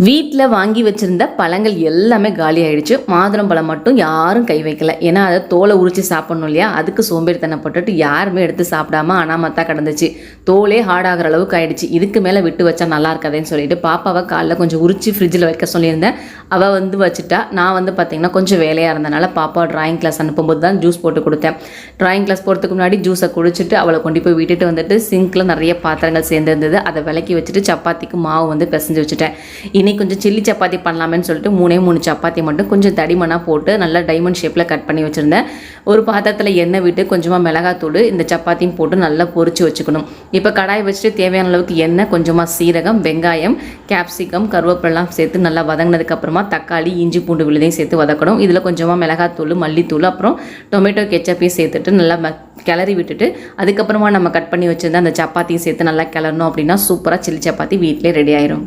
வீட்டில் வாங்கி வச்சுருந்த பழங்கள் எல்லாமே காலி ஆகிடுச்சு. மாதுளம்பழம் மட்டும் யாரும் கை வைக்கல. ஏன்னா அதை தோலை உரித்து சாப்பிட்ணும் இல்லையா, அதுக்கு சோம்பேறித்தனப்பட்டுட்டு யாருமே எடுத்து சாப்பிடாம அனாமத்தான் கிடந்துச்சு. தோலே ஹார்டாகிற அளவுக்கு ஆகிடுச்சு. இதுக்கு மேலே விட்டு வச்சா நல்லா இருக்காதுன்னு சொல்லிட்டு பாப்பாவை காலைல கொஞ்சம் உரித்து ஃப்ரிட்ஜில் வைக்க சொல்லியிருந்தேன். அவள் வச்சுட்டா. நான் பார்த்திங்கன்னா கொஞ்சம் வேலையாக இருந்தனால பாப்பா ட்ராயிங் கிளாஸ் அனுப்பும்போது தான் ஜூஸ் போட்டு கொடுத்தேன். ட்ராயிங் கிளாஸ் போகிறதுக்கு முன்னாடி ஜூஸை குடிச்சிட்டு அவளை கொண்டு போய் விட்டுட்டு வந்துட்டு சிங்கில் நிறைய பாத்திரங்கள் சேர்ந்துருந்தது. அதை விளக்கி வச்சுட்டு சப்பாத்திக்கு மாவு பிசைஞ்சு வச்சுட்டேன். கொஞ்சம் சில்லி சப்பாத்தி பண்ணலாமேன்னு சொல்லிட்டு 3 சப்பாத்தி மட்டும் கொஞ்சம் தடிமனாக போட்டு நல்லா டைமண்ட் ஷேப்பில் கட் பண்ணி வச்சுருந்தேன். ஒரு பாத்திரத்தில் எண்ணெய் விட்டு கொஞ்சமாக மிளகாத்தூள் இந்த சப்பாத்தியும் போட்டு நல்லா பொரிச்சு வச்சுக்கணும். இப்போ கடாய் வச்சுட்டு தேவையான அளவுக்கு எண்ணெய், கொஞ்சமாக சீரகம், வெங்காயம், கேப்சிகம், கருவேப்பிலாம் சேர்த்து நல்லா வதங்கினதுக்கப்புறமா தக்காளி, இஞ்சி பூண்டு விழுதையும் சேர்த்து வதக்கணும். இதில் கொஞ்சமாக மிளகாத்தூள், மல்லித்தூள், அப்புறம் டொமேட்டோ கெச்சப்பையும் சேர்த்துட்டு நல்லா கிளறி விட்டுட்டு அதுக்கப்புறமா நம்ம கட் பண்ணி வச்சுருந்த அந்த சப்பாத்தியும் சேர்த்து நல்லா கிளறணும். அப்படின்னா சூப்பராக சில்லி சப்பாத்தி வீட்டிலே ரெடி ஆயிரும்.